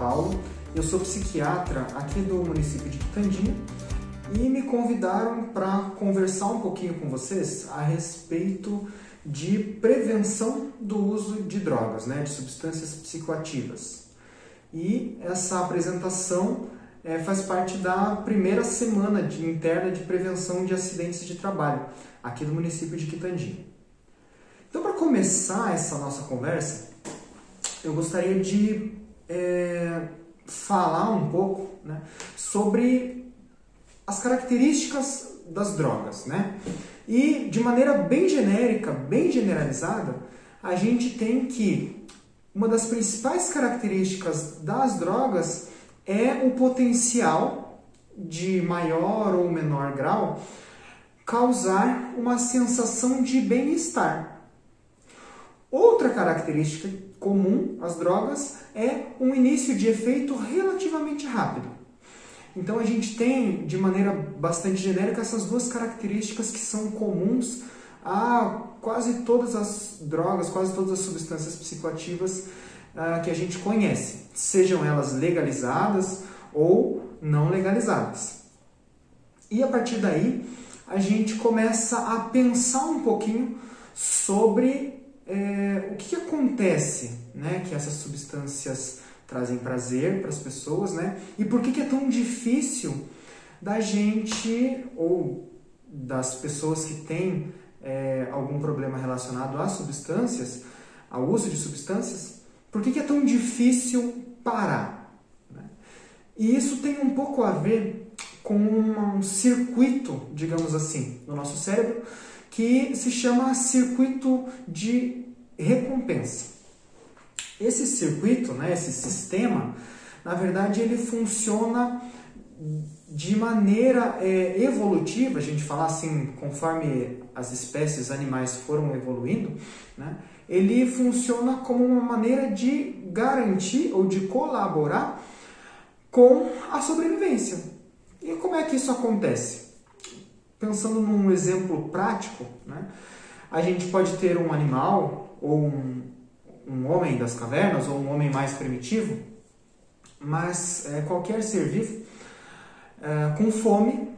Paulo, eu sou psiquiatra aqui do município de Quitandinha e me convidaram para conversar um pouquinho com vocês a respeito de prevenção do uso de drogas, de substâncias psicoativas. E essa apresentação faz parte da primeira semana interna de prevenção de acidentes de trabalho aqui do município de Quitandinha. Então, para começar essa nossa conversa, eu gostaria de falar um pouco sobre as características das drogas. E, de maneira bem genérica, bem generalizada, a gente tem que uma das principais características das drogas é o potencial de maior ou menor grau causar uma sensação de bem-estar. Outra característica comum às drogas é um início de efeito relativamente rápido. Então a gente tem, de maneira bastante genérica, essas duas características que são comuns a quase todas as drogas, quase todas as substâncias psicoativas que a gente conhece, sejam elas legalizadas ou não legalizadas. E a partir daí, a gente começa a pensar um pouquinho sobre o que acontece, que essas substâncias trazem prazer para as pessoas, e por que é tão difícil da gente, ou das pessoas que têm algum problema relacionado às substâncias, ao uso de substâncias, por que é tão difícil parar? E isso tem um pouco a ver com um circuito, digamos assim, no nosso cérebro, que se chama circuito de recompensa. Esse circuito, esse sistema, na verdade, ele funciona de maneira evolutiva, a gente fala assim, conforme as espécies animais foram evoluindo, ele funciona como uma maneira de garantir ou de colaborar com a sobrevivência. E como é que isso acontece? Pensando num exemplo prático, a gente pode ter um animal ou um homem das cavernas ou um homem mais primitivo, mas qualquer ser vivo com fome,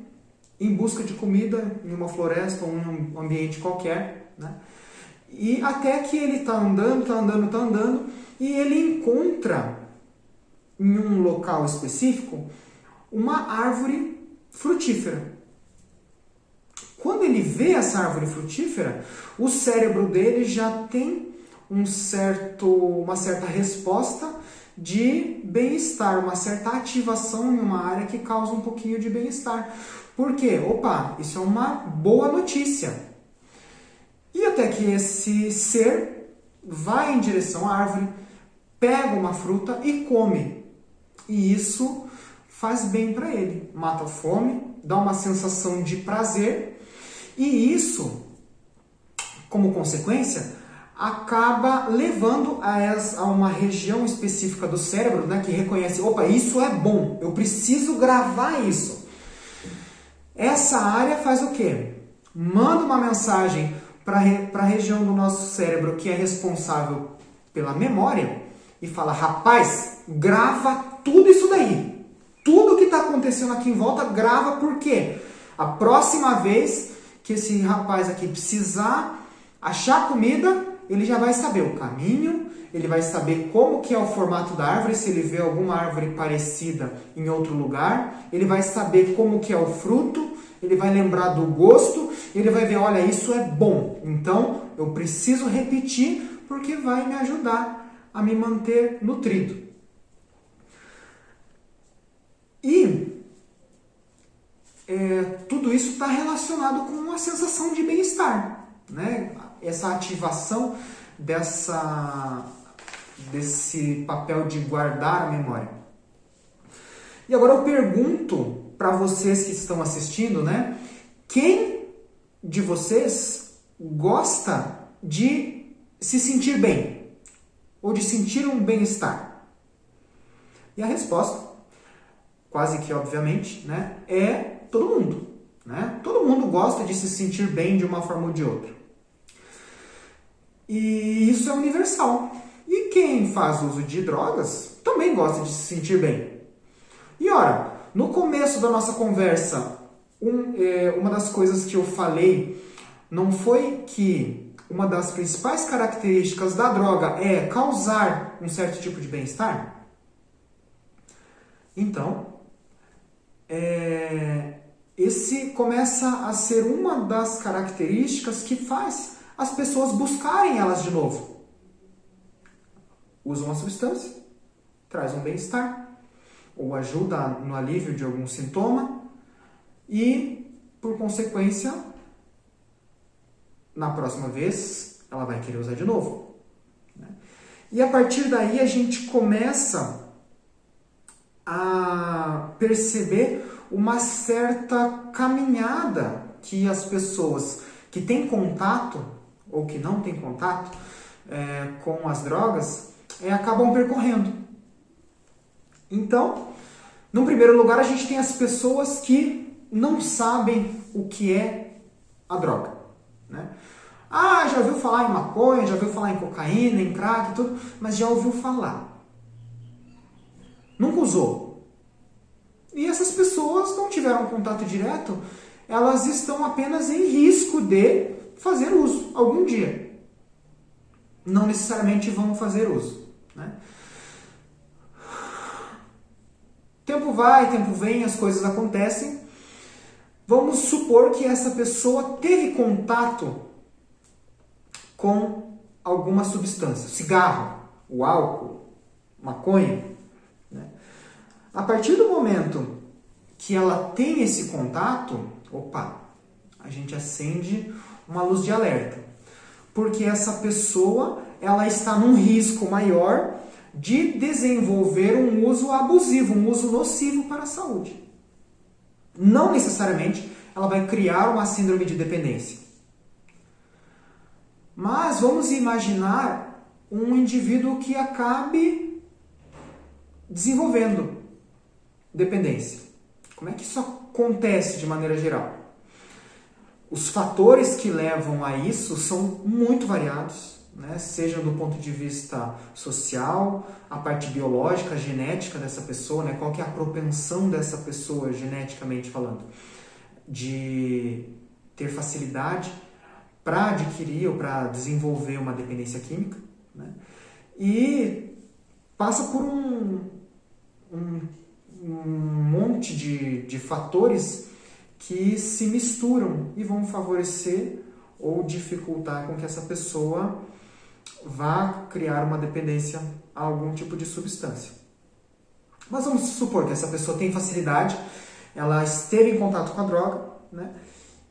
em busca de comida em uma floresta ou em um ambiente qualquer, e até que ele está andando, e ele encontra em um local específico uma árvore frutífera. Quando ele vê essa árvore frutífera, o cérebro dele já tem uma certa resposta de bem-estar, uma certa ativação em uma área que causa um pouquinho de bem-estar. Por quê? Opa, isso é uma boa notícia. E até que esse ser vai em direção à árvore, pega uma fruta e come. E isso faz bem para ele. Mata a fome, dá uma sensação de prazer. E isso, como consequência, acaba levando a uma região específica do cérebro, que reconhece, opa, isso é bom, eu preciso gravar isso. Essa área faz o quê? Manda uma mensagem para a região do nosso cérebro que é responsável pela memória e fala, rapaz, grava tudo isso daí. Tudo que está acontecendo aqui em volta, grava, por quê? A próxima vez que esse rapaz aqui precisar achar comida, ele já vai saber o caminho, ele vai saber como que é o formato da árvore, se ele vê alguma árvore parecida em outro lugar, ele vai saber como que é o fruto, ele vai lembrar do gosto, ele vai ver, olha, isso é bom, então eu preciso repetir porque vai me ajudar a me manter nutrido. E tudo isso está relacionado com uma sensação de bem-estar, essa ativação desse papel de guardar a memória. E agora eu pergunto para vocês que estão assistindo, quem de vocês gosta de se sentir bem? Ou de sentir um bem-estar? E a resposta, quase que obviamente, é todo mundo. Todo mundo gosta de se sentir bem de uma forma ou de outra. E isso é universal. E quem faz uso de drogas também gosta de se sentir bem. E ora, no começo da nossa conversa, uma das coisas que eu falei não foi que uma das principais características da droga é causar um certo tipo de bem-estar? Então, esse começa a ser uma das características que faz as pessoas buscarem elas de novo. Usam uma substância, traz um bem-estar, ou ajuda no alívio de algum sintoma e, por consequência, na próxima vez, ela vai querer usar de novo. E a partir daí a gente começa a perceber uma certa caminhada que as pessoas que têm contato ou que não têm contato com as drogas acabam percorrendo. Então, no primeiro lugar, a gente tem as pessoas que não sabem o que é a droga, né? Ah, já ouviu falar em maconha, já ouviu falar em cocaína, em crack, tudo, mas já ouviu falar. Nunca usou. E essas pessoas não tiveram contato direto, elas estão apenas em risco de fazer uso algum dia. Não necessariamente vão fazer uso, né? Tempo vai, tempo vem, as coisas acontecem. Vamos supor que essa pessoa teve contato com alguma substância, cigarro, o álcool, maconha, né? A partir do momento que ela tem esse contato, a gente acende uma luz de alerta, porque essa pessoa ela está num risco maior de desenvolver um uso abusivo, um uso nocivo para a saúde. Não necessariamente ela vai criar uma síndrome de dependência. Mas vamos imaginar um indivíduo que acabe desenvolvendo dependência. Como é que isso acontece de maneira geral? Os fatores que levam a isso são muito variados, né? Seja do ponto de vista social, a parte biológica, a genética dessa pessoa, né? Qual que é a propensão dessa pessoa, geneticamente falando, de ter facilidade para adquirir ou para desenvolver uma dependência química, né? E passa por um monte de fatores que se misturam e vão favorecer ou dificultar com que essa pessoa vá criar uma dependência a algum tipo de substância. Mas vamos supor que essa pessoa tem facilidade, ela esteve em contato com a droga, né?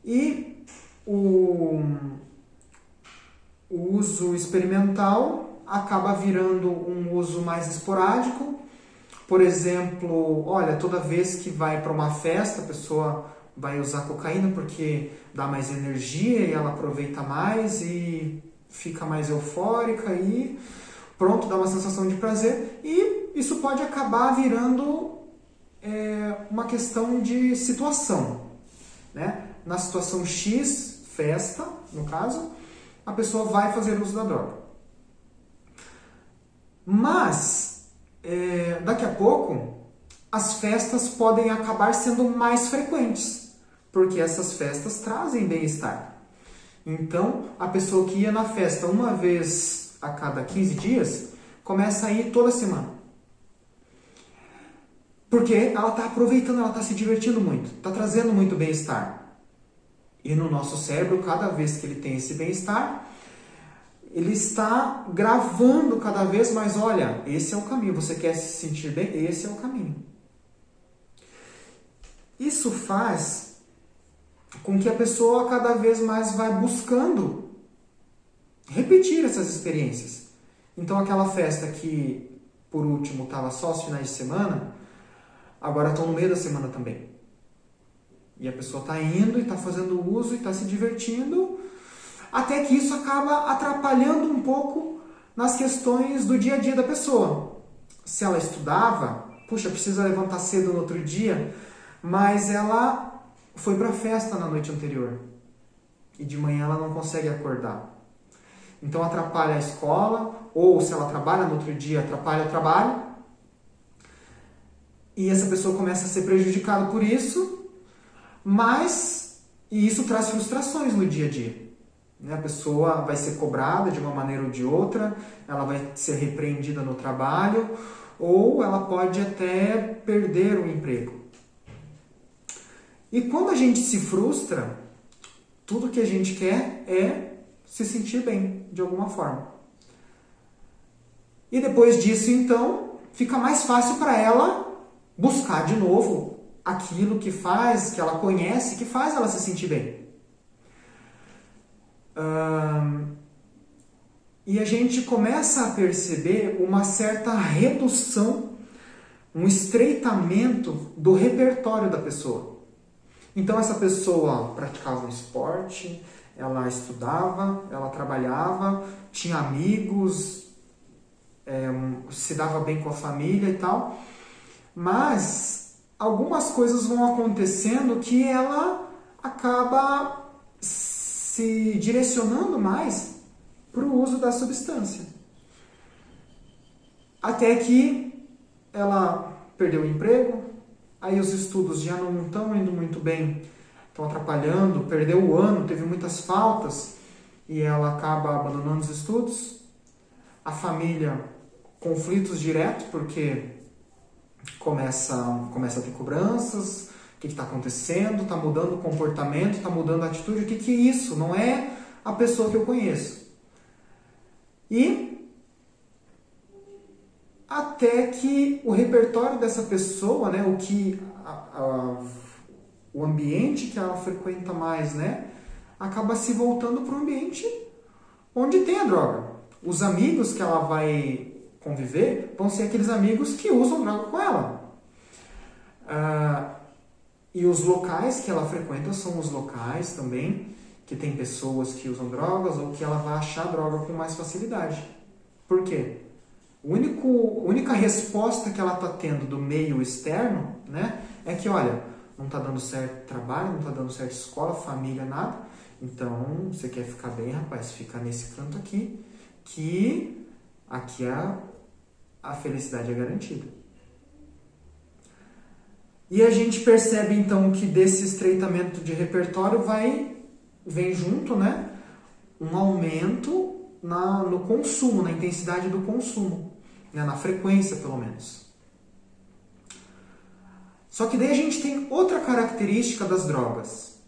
E o uso experimental acaba virando um uso mais esporádico. Por exemplo, olha, toda vez que vai para uma festa, a pessoa vai usar cocaína porque dá mais energia e ela aproveita mais e fica mais eufórica e pronto, dá uma sensação de prazer. E isso pode acabar virando uma questão de situação, né? Na situação X, festa, no caso, a pessoa vai fazer uso da droga. Mas, daqui a pouco, as festas podem acabar sendo mais frequentes, porque essas festas trazem bem-estar. Então, a pessoa que ia na festa uma vez a cada 15 dias, começa a ir toda semana. Porque ela está aproveitando, ela está se divertindo muito, está trazendo muito bem-estar. E no nosso cérebro, cada vez que ele tem esse bem-estar, ele está gravando cada vez mais, olha, esse é o caminho, você quer se sentir bem? Esse é o caminho. Isso faz com que a pessoa cada vez mais vai buscando repetir essas experiências. Então aquela festa que, por último, estava só os finais de semana, agora estão no meio da semana também. E a pessoa está indo e está fazendo uso e está se divertindo, até que isso acaba atrapalhando um pouco nas questões do dia a dia da pessoa. Se ela estudava, puxa, precisa levantar cedo no outro dia, mas ela foi para a festa na noite anterior e de manhã ela não consegue acordar. Então atrapalha a escola, ou se ela trabalha no outro dia, atrapalha o trabalho, e essa pessoa começa a ser prejudicada por isso, e isso traz frustrações no dia a dia. A pessoa vai ser cobrada de uma maneira ou de outra, ela vai ser repreendida no trabalho, ou ela pode até perder o emprego. E quando a gente se frustra, tudo que a gente quer é se sentir bem, de alguma forma. E depois disso, então, fica mais fácil para ela buscar de novo aquilo que ela conhece, que faz ela se sentir bem. E a gente começa a perceber uma certa redução, um estreitamento do repertório da pessoa. Então essa pessoa praticava um esporte, ela estudava, ela trabalhava, tinha amigos, se dava bem com a família e tal, mas algumas coisas vão acontecendo que ela acaba se direcionando mais para o uso da substância. Até que ela perdeu o emprego, aí os estudos já não estão indo muito bem, estão atrapalhando, perdeu o ano, teve muitas faltas e ela acaba abandonando os estudos. A família, conflitos diretos, porque começa a ter cobranças, o que está acontecendo, está mudando o comportamento, está mudando a atitude, o que é isso? Não é a pessoa que eu conheço. E até que o repertório dessa pessoa, né, o ambiente que ela frequenta mais, né, acaba se voltando para o ambiente onde tem a droga. Os amigos que ela vai conviver vão ser aqueles amigos que usam droga com ela. E os locais que ela frequenta são os locais também que tem pessoas que usam drogas ou que ela vai achar droga com mais facilidade. Por quê? A única resposta que ela está tendo do meio externo, né, é que, olha, não está dando certo trabalho, não está dando certo escola, família, nada. Então, você quer ficar bem, rapaz, fica nesse canto aqui, que aqui a felicidade é garantida. E a gente percebe, então, que desse estreitamento de repertório vem junto, né, um aumento no consumo, na intensidade do consumo, né, na frequência, pelo menos. Só que daí a gente tem outra característica das drogas.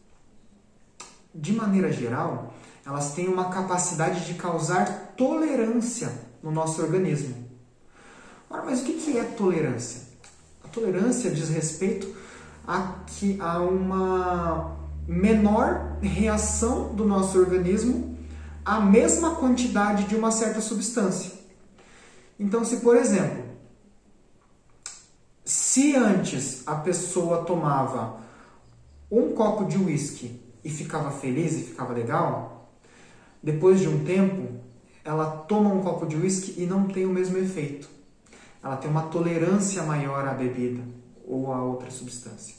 De maneira geral, elas têm uma capacidade de causar tolerância no nosso organismo. Ora, mas o que é tolerância? A tolerância diz respeito a uma menor reação do nosso organismo à mesma quantidade de uma certa substância. Então, se por exemplo, se antes a pessoa tomava um copo de uísque e ficava feliz e ficava legal, depois de um tempo, ela toma um copo de uísque e não tem o mesmo efeito. Ela tem uma tolerância maior à bebida ou a outra substância.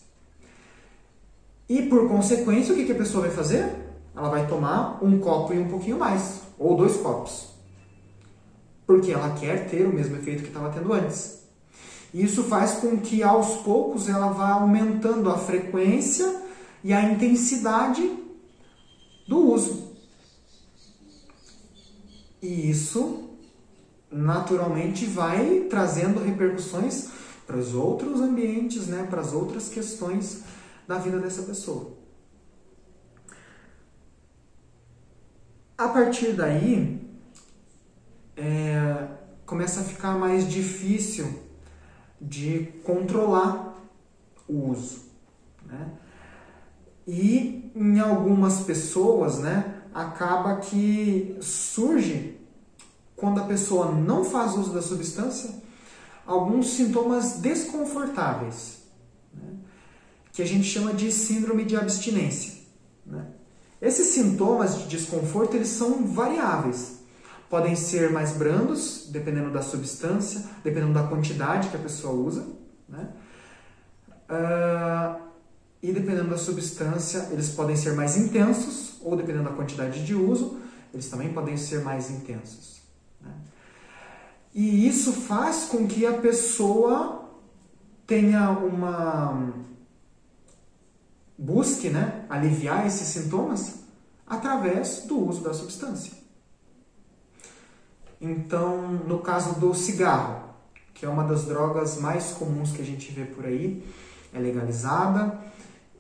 E por consequência, o que a pessoa vai fazer? Ela vai tomar um copo e um pouquinho mais, ou 2 copos. Porque ela quer ter o mesmo efeito que estava tendo antes. E isso faz com que aos poucos ela vá aumentando a frequência e a intensidade do uso. E isso naturalmente vai trazendo repercussões para os outros ambientes, né, para as outras questões da vida dessa pessoa. A partir daí, começa a ficar mais difícil de controlar o uso, né? E em algumas pessoas, né, acaba que surge, quando a pessoa não faz uso da substância, alguns sintomas desconfortáveis, né, que a gente chama de síndrome de abstinência, né? Esses sintomas de desconforto, eles são variáveis. Podem ser mais brandos, dependendo da substância, dependendo da quantidade que a pessoa usa, né? E dependendo da substância, eles podem ser mais intensos, ou dependendo da quantidade de uso, eles também podem ser mais intensos, né? E isso faz com que a pessoa tenha uma... busque, né, aliviar esses sintomas através do uso da substância. Então, no caso do cigarro, que é uma das drogas mais comuns que a gente vê por aí, é legalizada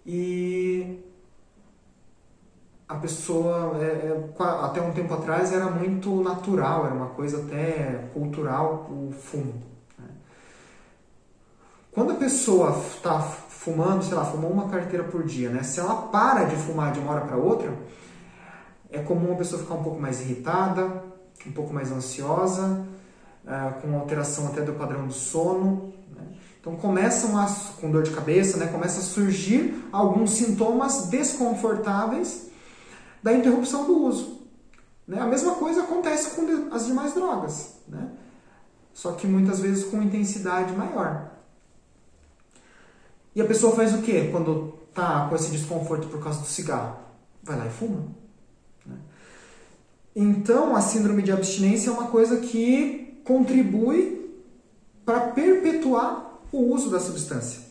e a pessoa, até um tempo atrás, era muito natural, era uma coisa até cultural o fumo. Né? Quando a pessoa está fumando, sei lá, fumou uma carteira por dia, né? Se ela para de fumar de uma hora para outra, é comum a pessoa ficar um pouco mais irritada, um pouco mais ansiosa, com alteração até do padrão do sono. Né? Então com dor de cabeça, né? Começa a surgir alguns sintomas desconfortáveis da interrupção do uso. Né? A mesma coisa acontece com as demais drogas, né? Só que muitas vezes com intensidade maior. E a pessoa faz o quê quando está com esse desconforto por causa do cigarro? Vai lá e fuma. Né? Então, a síndrome de abstinência é uma coisa que contribui para perpetuar o uso da substância.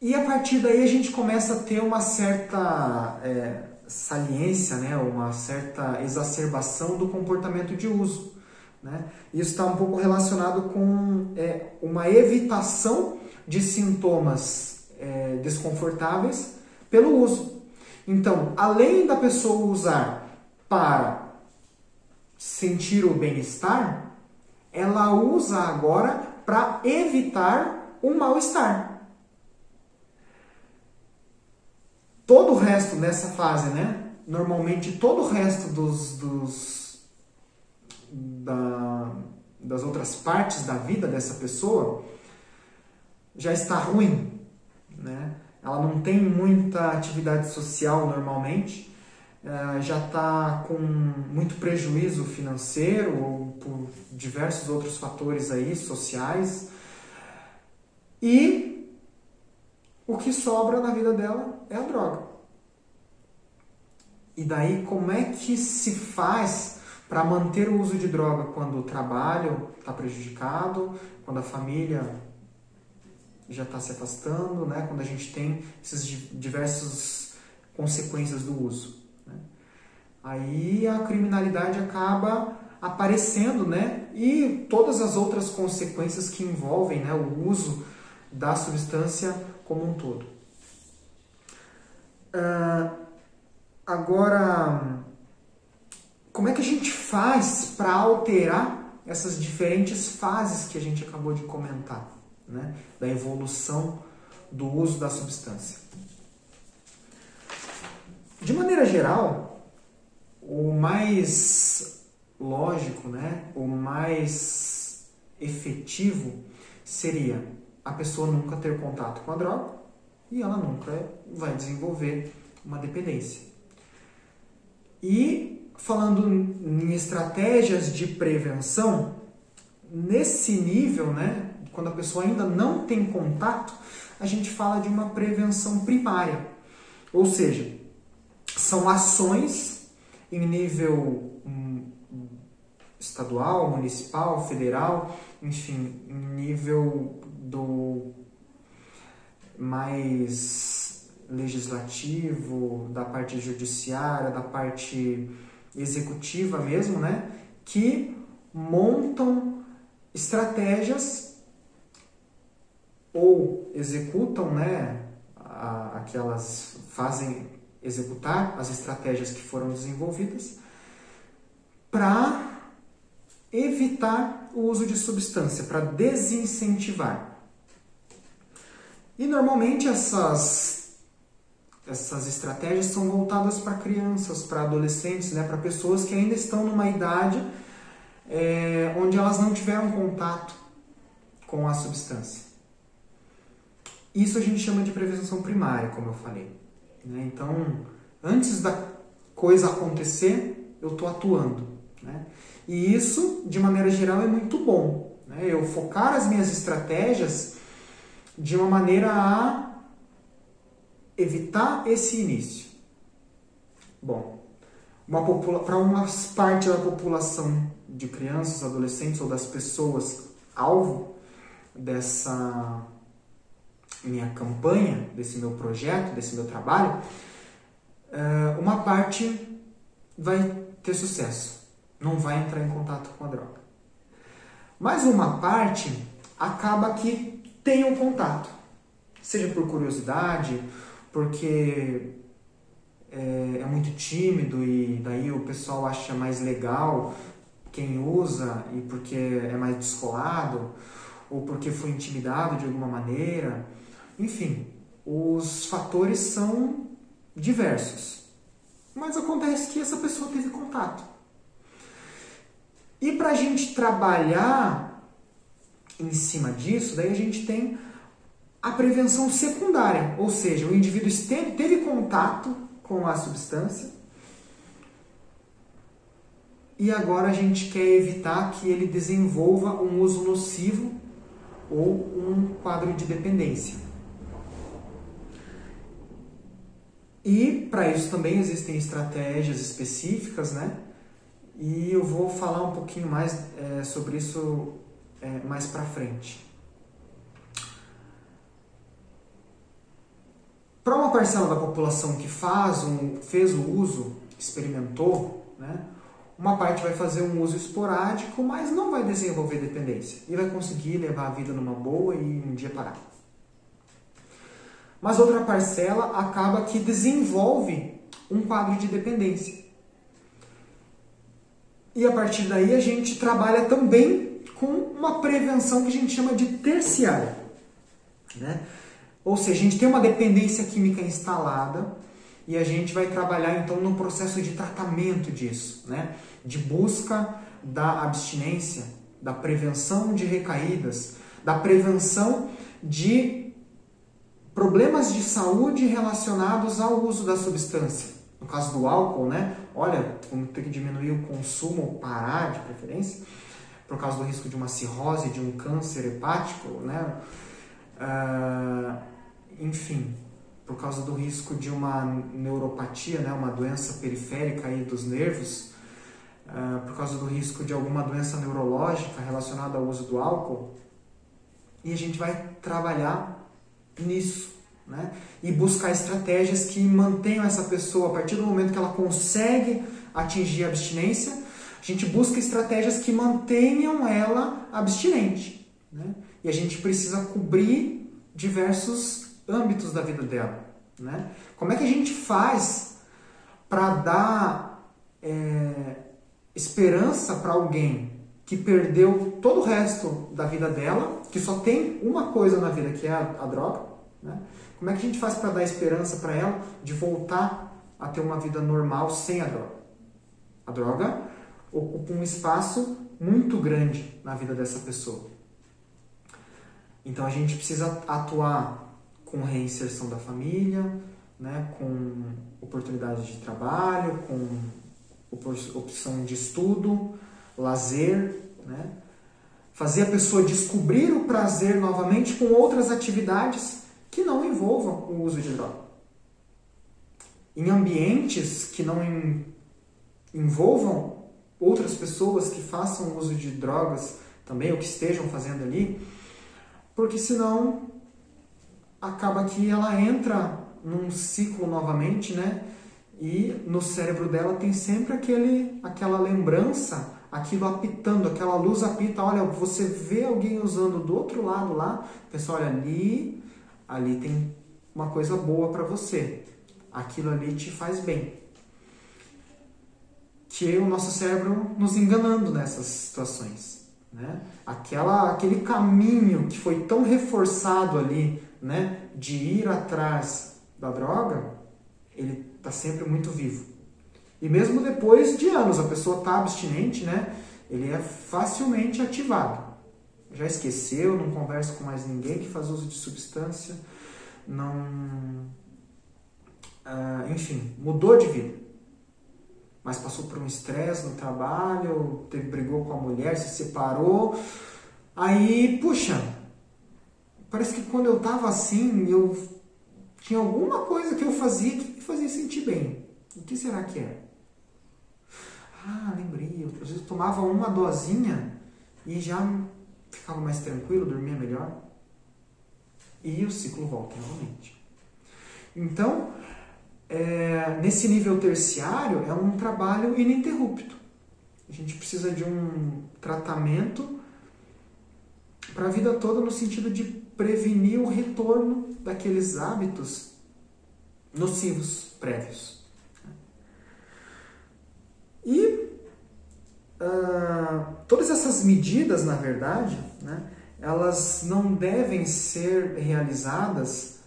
E a partir daí a gente começa a ter uma certa saliência, né? Uma certa exacerbação do comportamento de uso. Né? Isso está um pouco relacionado com uma evitação de sintomas desconfortáveis pelo uso. Então, além da pessoa usar para sentir o bem-estar, ela usa agora para evitar o mal-estar. Todo o resto nessa fase, né? Normalmente todo o resto das outras partes da vida dessa pessoa já está ruim, né? Ela não tem muita atividade social normalmente, já está com muito prejuízo financeiro ou por diversos outros fatores aí sociais, e o que sobra na vida dela é a droga. E daí como é que se faz para manter o uso de droga quando o trabalho está prejudicado, quando a família já está se afastando, né? Quando a gente tem essas diversas consequências do uso. Né? Aí a criminalidade acaba aparecendo, né? E todas as outras consequências que envolvem, né, o uso da substância como um todo. Agora, como é que a gente faz para alterar essas diferentes fases que a gente acabou de comentar, né, da evolução do uso da substância? De maneira geral, o mais lógico, né, o mais efetivo seria a pessoa nunca ter contato com a droga e ela nunca vai desenvolver uma dependência. E falando em estratégias de prevenção, nesse nível, né, quando a pessoa ainda não tem contato, a gente fala de uma prevenção primária. Ou seja, são ações em nível estadual, municipal, federal, enfim, em nível do mais legislativo, da parte judiciária, da parte executiva mesmo, né, que montam estratégias ou executam, né, aquelas fazem executar as estratégias que foram desenvolvidas para evitar o uso de substância, para desincentivar. E normalmente essas estratégias são voltadas para crianças, para adolescentes, né, para pessoas que ainda estão numa idade onde elas não tiveram contato com a substância. Isso a gente chama de prevenção primária, como eu falei. Né? Então, antes da coisa acontecer, eu estou atuando. Né? E isso, de maneira geral, é muito bom. Né? Eu focar as minhas estratégias de uma maneira a evitar esse início. Bom, para uma parte da população de crianças, adolescentes ou das pessoas alvo, dessa minha campanha, desse meu projeto, desse meu trabalho, uma parte vai ter sucesso, não vai entrar em contato com a droga. Mas uma parte acaba que tem um contato, seja por curiosidade, porque é muito tímido e daí o pessoal acha mais legal quem usa e porque é mais descolado, ou porque foi intimidado de alguma maneira. Enfim, os fatores são diversos. Mas acontece que essa pessoa teve contato. E para a gente trabalhar em cima disso, daí a gente tem a prevenção secundária, ou seja, o indivíduo teve contato com a substância e agora a gente quer evitar que ele desenvolva um uso nocivo ou um quadro de dependência. E para isso também existem estratégias específicas, né? E eu vou falar um pouquinho mais sobre isso mais para frente. Para uma parcela da população que fez o uso, experimentou, né? Uma parte vai fazer um uso esporádico, mas não vai desenvolver dependência e vai conseguir levar a vida numa boa e um dia parar. Mas outra parcela acaba que desenvolve um quadro de dependência. E a partir daí a gente trabalha também com uma prevenção que a gente chama de terciária, né? Ou seja, a gente tem uma dependência química instalada e a gente vai trabalhar então no processo de tratamento disso, né? De busca da abstinência, da prevenção de recaídas, da prevenção de problemas de saúde relacionados ao uso da substância. No caso do álcool, né? Olha, vamos ter que diminuir o consumo ou parar de preferência, por causa do risco de uma cirrose, de um câncer hepático, né? Enfim, por causa do risco de uma neuropatia, né? Uma doença periférica aí dos nervos, por causa do risco de alguma doença neurológica relacionada ao uso do álcool. E a gente vai trabalhar nisso, né? E buscar estratégias que mantenham essa pessoa, a partir do momento que ela consegue atingir a abstinência, a gente busca estratégias que mantenham ela abstinente, né? E a gente precisa cobrir diversos âmbitos da vida dela, né? Como é que a gente faz para dar esperança para alguém que perdeu todo o resto da vida dela, que só tem uma coisa na vida, que é a droga, né? Como é que a gente faz para dar esperança para ela de voltar a ter uma vida normal sem a droga? A droga ocupa um espaço muito grande na vida dessa pessoa. Então a gente precisa atuar com reinserção da família, né, com oportunidade de trabalho, com opção de estudo, lazer, né? Fazer a pessoa descobrir o prazer novamente com outras atividades que não envolvam o uso de droga. Em ambientes que não envolvam outras pessoas que façam uso de drogas também, ou que estejam fazendo ali, porque senão acaba que ela entra num ciclo novamente, né? E no cérebro dela tem sempre aquela lembrança, aquilo apitando, aquela luz apita. Olha, você vê alguém usando do outro lado lá, pessoal, olha, ali tem uma coisa boa para você. Aquilo ali te faz bem. Que é o nosso cérebro nos enganando nessas situações, né? Aquele caminho que foi tão reforçado ali, né, de ir atrás da droga, ele está sempre muito vivo. E mesmo depois de anos, a pessoa está abstinente, né, ele é facilmente ativado. Já esqueceu, não conversa com mais ninguém que faz uso de substância, enfim, mudou de vida. Mas passou por um estresse no trabalho, brigou com a mulher, se separou. Aí, puxa, parece que quando eu estava assim, eu tinha alguma coisa que eu fazia que me fazia sentir bem. O que será que é? Lembrei, eu às vezes tomava uma dosinha e já ficava mais tranquilo, dormia melhor. E o ciclo volta novamente. Então, nesse nível terciário, é um trabalho ininterrupto. A gente precisa de um tratamento para a vida toda, no sentido de prevenir o retorno daqueles hábitos nocivos prévios. E todas essas medidas, na verdade, né, elas não devem ser realizadas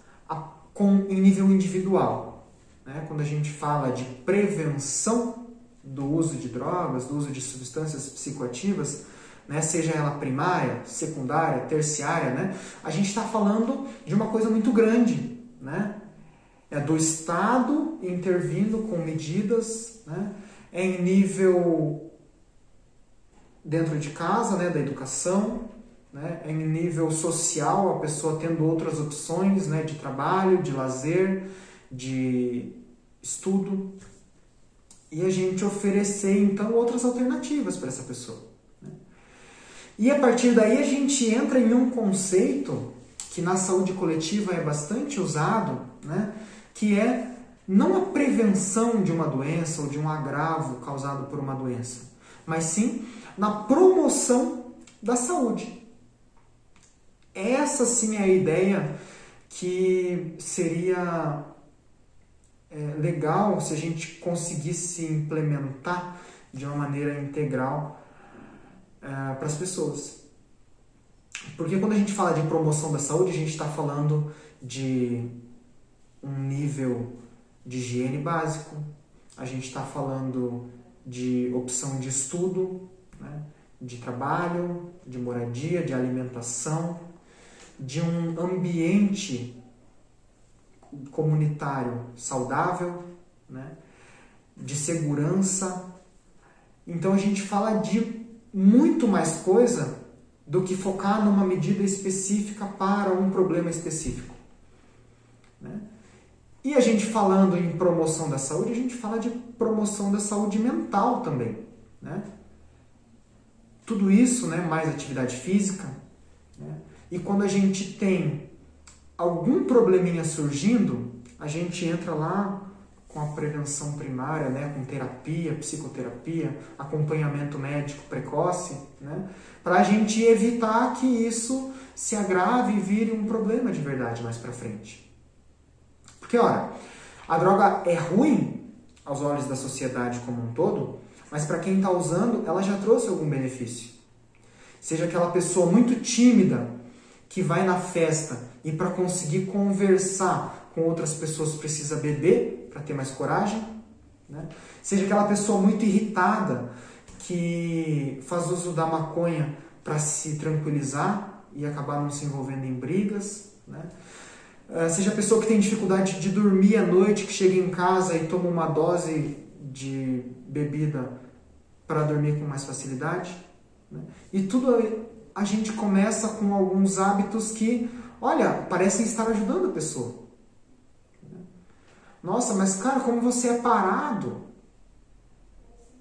em nível individual. Né? Quando a gente fala de prevenção do uso de drogas, do uso de substâncias psicoativas, né, seja ela primária, secundária, terciária, né, a gente está falando de uma coisa muito grande, né? É do Estado intervindo com medidas, né? É em nível dentro de casa, né, da educação, né? É em nível social, a pessoa tendo outras opções, né, de trabalho, de lazer, de estudo, e a gente oferecer então outras alternativas para essa pessoa. Né? E a partir daí a gente entra em um conceito que na saúde coletiva é bastante usado, né? Que é não a prevenção de uma doença ou de um agravo causado por uma doença, mas sim na promoção da saúde. Essa sim é a ideia que seria legal se a gente conseguisse implementar de uma maneira integral para as pessoas. Porque quando a gente fala de promoção da saúde, a gente está falando de um nível de higiene básico, a gente está falando de opção de estudo, né, de trabalho, de moradia, de alimentação, de um ambiente comunitário saudável, né, de segurança. Então a gente fala de muito mais coisa do que focar numa medida específica para um problema específico. Né? E a gente falando em promoção da saúde, a gente fala de promoção da saúde mental também. Né? Tudo isso, né, mais atividade física. Né? E quando a gente tem algum probleminha surgindo, a gente entra lá com a prevenção primária, né, com terapia, psicoterapia, acompanhamento médico precoce, né, para a gente evitar que isso se agrave e vire um problema de verdade mais para frente. Porque, olha, a droga é ruim aos olhos da sociedade como um todo, mas para quem está usando, ela já trouxe algum benefício. Seja aquela pessoa muito tímida que vai na festa e para conseguir conversar com outras pessoas precisa beber para ter mais coragem. Né? Seja aquela pessoa muito irritada que faz uso da maconha para se tranquilizar e acabar não se envolvendo em brigas. Né? Seja a pessoa que tem dificuldade de dormir à noite, que chega em casa e toma uma dose de bebida para dormir com mais facilidade. Né? E tudo a gente começa com alguns hábitos que, olha, parecem estar ajudando a pessoa. Nossa, mas cara, como você é parado.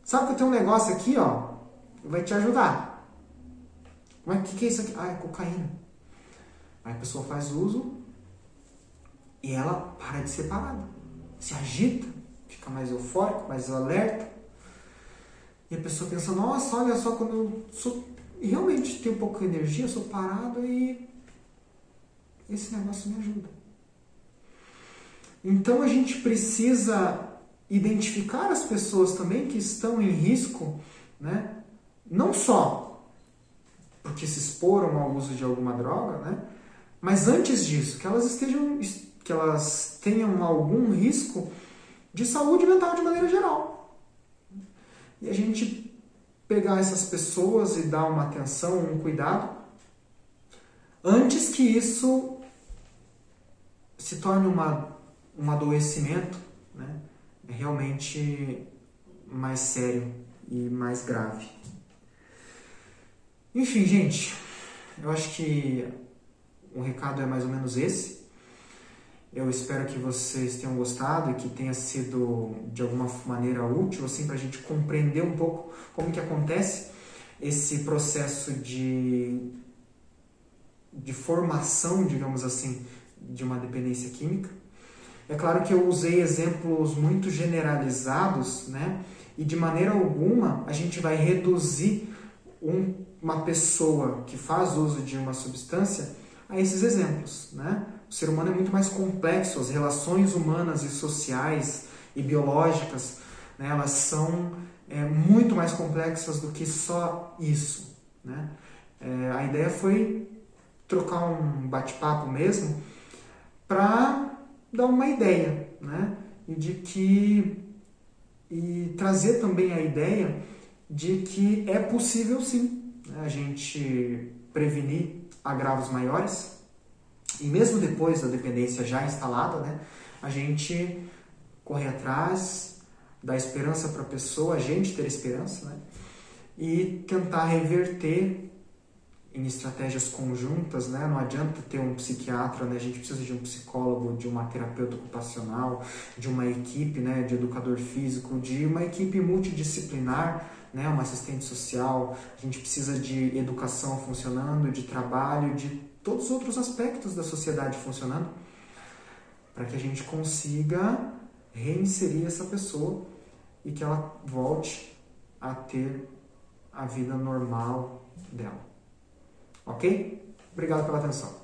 Sabe que eu tenho um negócio aqui, ó, vai te ajudar. Mas o que é isso aqui? Ah, é cocaína. Aí a pessoa faz uso e ela para de ser parada. Se agita, fica mais eufórico, mais alerta. E a pessoa pensa, nossa, olha só, quando eu realmente tenho pouca energia, eu sou parado e esse negócio me ajuda. Então a gente precisa identificar as pessoas também que estão em risco, né? Não só porque se exporam ao uso de alguma droga, né? Mas antes disso, que elas tenham algum risco de saúde mental de maneira geral. E a gente pegar essas pessoas e dar uma atenção, um cuidado, antes que isso se torne um adoecimento, né, realmente mais sério e mais grave. Enfim, gente, eu acho que o recado é mais ou menos esse. Eu espero que vocês tenham gostado e que tenha sido de alguma maneira útil, assim, para a gente compreender um pouco como que acontece esse processo de de formação, digamos assim, de uma dependência química. É claro que eu usei exemplos muito generalizados, né? E de maneira alguma a gente vai reduzir uma pessoa que faz uso de uma substância a esses exemplos, né? O ser humano é muito mais complexo, as relações humanas e sociais e biológicas, né, elas são muito mais complexas do que só isso, né? A ideia foi trocar um bate-papo mesmo para dar uma ideia, né? E trazer também a ideia de que é possível sim, né, a gente prevenir agravos maiores, e mesmo depois da dependência já instalada, né, a gente correr atrás, dar esperança para a pessoa, a gente ter esperança, né, e tentar reverter em estratégias conjuntas, né? Não adianta ter um psiquiatra, né? A gente precisa de um psicólogo, de uma terapeuta ocupacional, de uma equipe, né? De educador físico, de uma equipe multidisciplinar, né? Uma assistente social. A gente precisa de educação funcionando, de trabalho, de todos os outros aspectos da sociedade funcionando, para que a gente consiga reinserir essa pessoa e que ela volte a ter a vida normal dela. Ok? Obrigado pela atenção.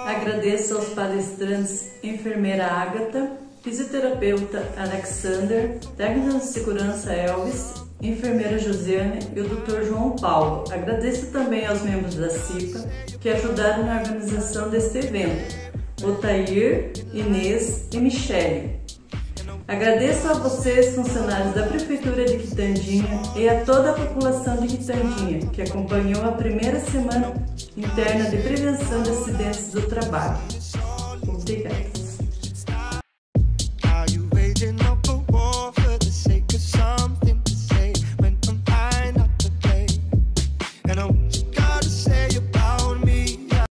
Agradeço aos palestrantes enfermeira Ágata, fisioterapeuta Alexander, técnico de segurança Elvis, enfermeira Josiane e o Dr. João Paulo. Agradeço também aos membros da CIPA que ajudaram na organização deste evento, Otair, Inês e Michele. Agradeço a vocês, funcionários da Prefeitura de Quitandinha, e a toda a população de Quitandinha que acompanhou a primeira semana interna de prevenção de acidentes do trabalho. Obrigada.